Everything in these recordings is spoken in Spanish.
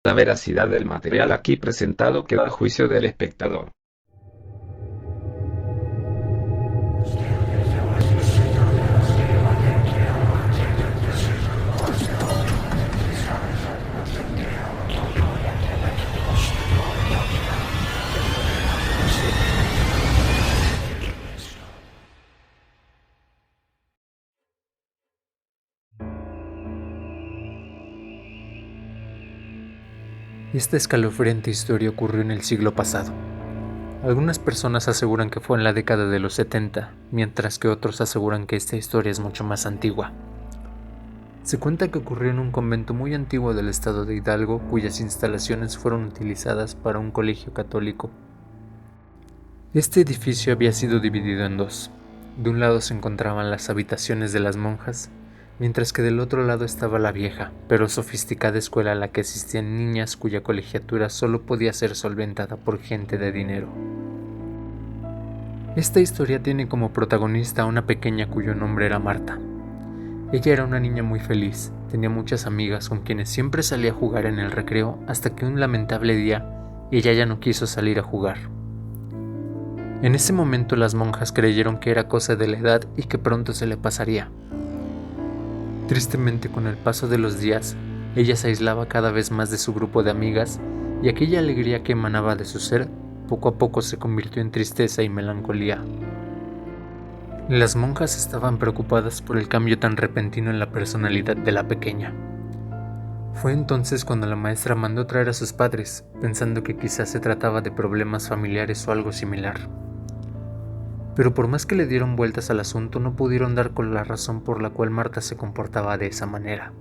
La veracidad del material aquí presentado queda a juicio del espectador. Esta escalofriante historia ocurrió en el siglo pasado. Algunas personas aseguran que fue en la década de los 70, mientras que otros aseguran que esta historia es mucho más antigua. Se cuenta que ocurrió en un convento muy antiguo del estado de Hidalgo, cuyas instalaciones fueron utilizadas para un colegio católico. Este edificio había sido dividido en dos. De un lado se encontraban las habitaciones de las monjas, mientras que del otro lado estaba la vieja, pero sofisticada escuela a la que asistían niñas cuya colegiatura solo podía ser solventada por gente de dinero. Esta historia tiene como protagonista a una pequeña cuyo nombre era Marta. Ella era una niña muy feliz, tenía muchas amigas con quienes siempre salía a jugar en el recreo hasta que un lamentable día ella ya no quiso salir a jugar. En ese momento las monjas creyeron que era cosa de la edad y que pronto se le pasaría. Tristemente, con el paso de los días, ella se aislaba cada vez más de su grupo de amigas y aquella alegría que emanaba de su ser poco a poco se convirtió en tristeza y melancolía. Las monjas estaban preocupadas por el cambio tan repentino en la personalidad de la pequeña. Fue entonces cuando la maestra mandó traer a sus padres, pensando que quizás se trataba de problemas familiares o algo similar. Pero por más que le dieron vueltas al asunto, no pudieron dar con la razón por la cual Marta se comportaba de esa manera.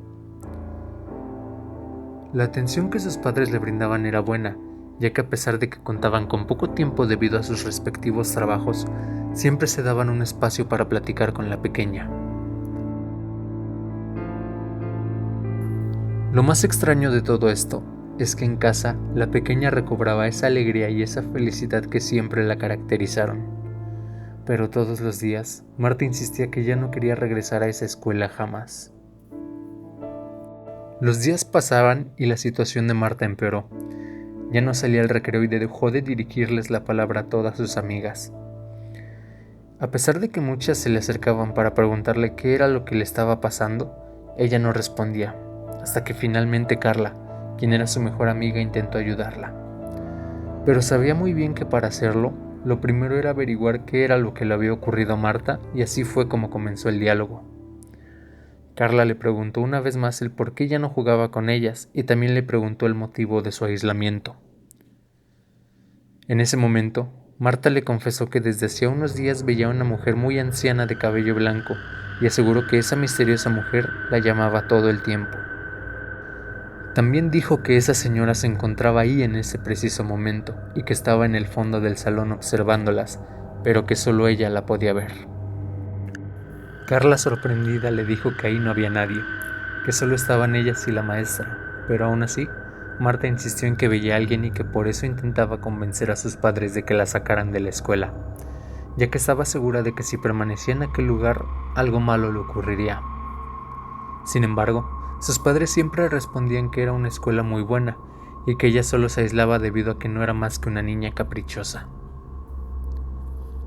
La atención que sus padres le brindaban era buena, ya que a pesar de que contaban con poco tiempo debido a sus respectivos trabajos, siempre se daban un espacio para platicar con la pequeña. Lo más extraño de todo esto es que en casa la pequeña recobraba esa alegría y esa felicidad que siempre la caracterizaron. Pero todos los días, Marta insistía que ya no quería regresar a esa escuela jamás. Los días pasaban y la situación de Marta empeoró. Ya no salía al recreo y dejó de dirigirles la palabra a todas sus amigas. A pesar de que muchas se le acercaban para preguntarle qué era lo que le estaba pasando, ella no respondía, hasta que finalmente Carla, quien era su mejor amiga, intentó ayudarla. Pero sabía muy bien que para hacerlo, lo primero era averiguar qué era lo que le había ocurrido a Marta, y así fue como comenzó el diálogo. Carla le preguntó una vez más el por qué ya no jugaba con ellas y también le preguntó el motivo de su aislamiento. En ese momento, Marta le confesó que desde hacía unos días veía a una mujer muy anciana de cabello blanco y aseguró que esa misteriosa mujer la llamaba todo el tiempo. También dijo que esa señora se encontraba ahí en ese preciso momento y que estaba en el fondo del salón observándolas, pero que solo ella la podía ver. Carla, sorprendida, le dijo que ahí no había nadie, que solo estaban ellas y la maestra, pero aún así, Marta insistió en que veía a alguien y que por eso intentaba convencer a sus padres de que la sacaran de la escuela, ya que estaba segura de que si permanecía en aquel lugar, algo malo le ocurriría. Sin embargo, sus padres siempre respondían que era una escuela muy buena y que ella solo se aislaba debido a que no era más que una niña caprichosa.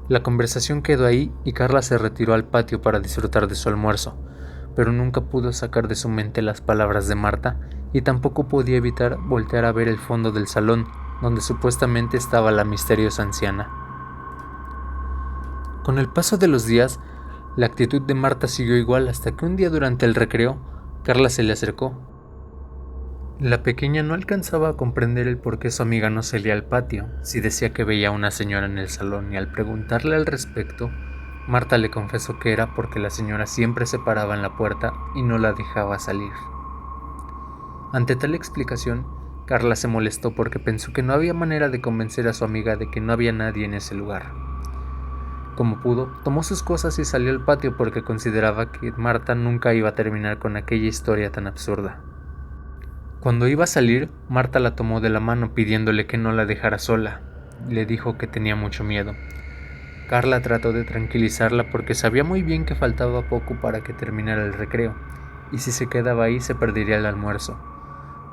La conversación quedó ahí y Carla se retiró al patio para disfrutar de su almuerzo, pero nunca pudo sacar de su mente las palabras de Marta y tampoco podía evitar voltear a ver el fondo del salón, donde supuestamente estaba la misteriosa anciana. Con el paso de los días, la actitud de Marta siguió igual hasta que un día durante el recreo, Carla se le acercó. La pequeña no alcanzaba a comprender el por qué su amiga no salía al patio, si decía que veía a una señora en el salón, y al preguntarle al respecto, Marta le confesó que era porque la señora siempre se paraba en la puerta y no la dejaba salir. Ante tal explicación, Carla se molestó porque pensó que no había manera de convencer a su amiga de que no había nadie en ese lugar. Como pudo, tomó sus cosas y salió al patio porque consideraba que Marta nunca iba a terminar con aquella historia tan absurda. Cuando iba a salir, Marta la tomó de la mano pidiéndole que no la dejara sola. Le dijo que tenía mucho miedo. Carla trató de tranquilizarla porque sabía muy bien que faltaba poco para que terminara el recreo, y si se quedaba ahí se perdería el almuerzo.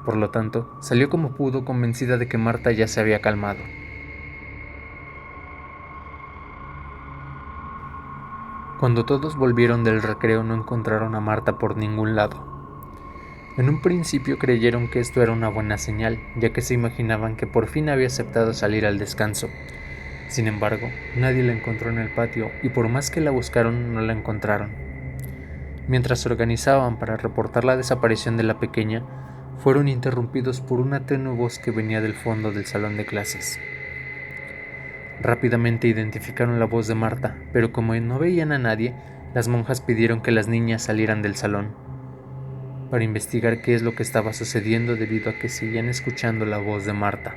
Por lo tanto, salió como pudo, convencida de que Marta ya se había calmado. Cuando todos volvieron del recreo no encontraron a Marta por ningún lado. En un principio creyeron que esto era una buena señal, ya que se imaginaban que por fin había aceptado salir al descanso. Sin embargo, nadie la encontró en el patio y por más que la buscaron no la encontraron. Mientras se organizaban para reportar la desaparición de la pequeña, fueron interrumpidos por una tenue voz que venía del fondo del salón de clases. Rápidamente identificaron la voz de Marta, pero como no veían a nadie, las monjas pidieron que las niñas salieran del salón para investigar qué es lo que estaba sucediendo debido a que seguían escuchando la voz de Marta.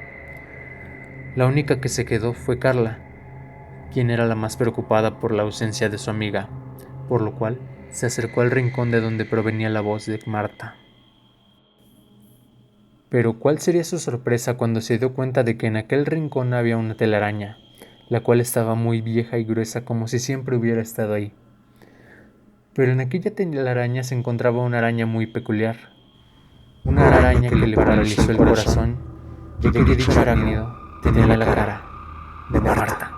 La única que se quedó fue Carla, quien era la más preocupada por la ausencia de su amiga, por lo cual se acercó al rincón de donde provenía la voz de Marta. Pero ¿cuál sería su sorpresa cuando se dio cuenta de que en aquel rincón había una telaraña, la cual estaba muy vieja y gruesa como si siempre hubiera estado ahí? Pero en aquella telaraña se encontraba una araña muy peculiar, una araña que le paralizó el corazón, ya que dicho arácnido tenía la cara de Marta.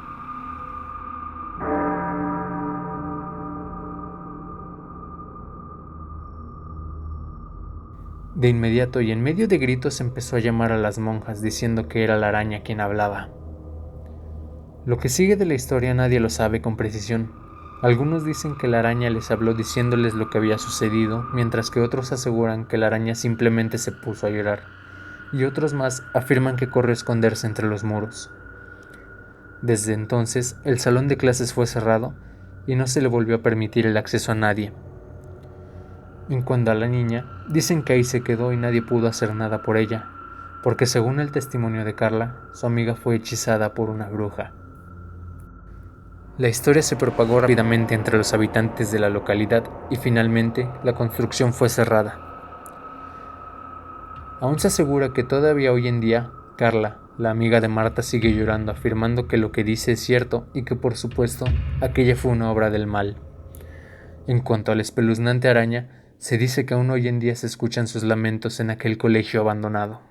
De inmediato y en medio de gritos empezó a llamar a las monjas diciendo que era la araña quien hablaba. Lo que sigue de la historia nadie lo sabe con precisión. Algunos dicen que la araña les habló diciéndoles lo que había sucedido, mientras que otros aseguran que la araña simplemente se puso a llorar, y otros más afirman que corrió a esconderse entre los muros. Desde entonces, el salón de clases fue cerrado y no se le volvió a permitir el acceso a nadie. En cuanto a la niña, dicen que ahí se quedó y nadie pudo hacer nada por ella, porque según el testimonio de Carla, su amiga fue hechizada por una bruja. La historia se propagó rápidamente entre los habitantes de la localidad y finalmente la construcción fue cerrada. Aún se asegura que todavía hoy en día, Carla, la amiga de Marta, sigue llorando, afirmando que lo que dice es cierto y que por supuesto aquella fue una obra del mal. En cuanto a la espeluznante araña, se dice que aún hoy en día se escuchan sus lamentos en aquel colegio abandonado.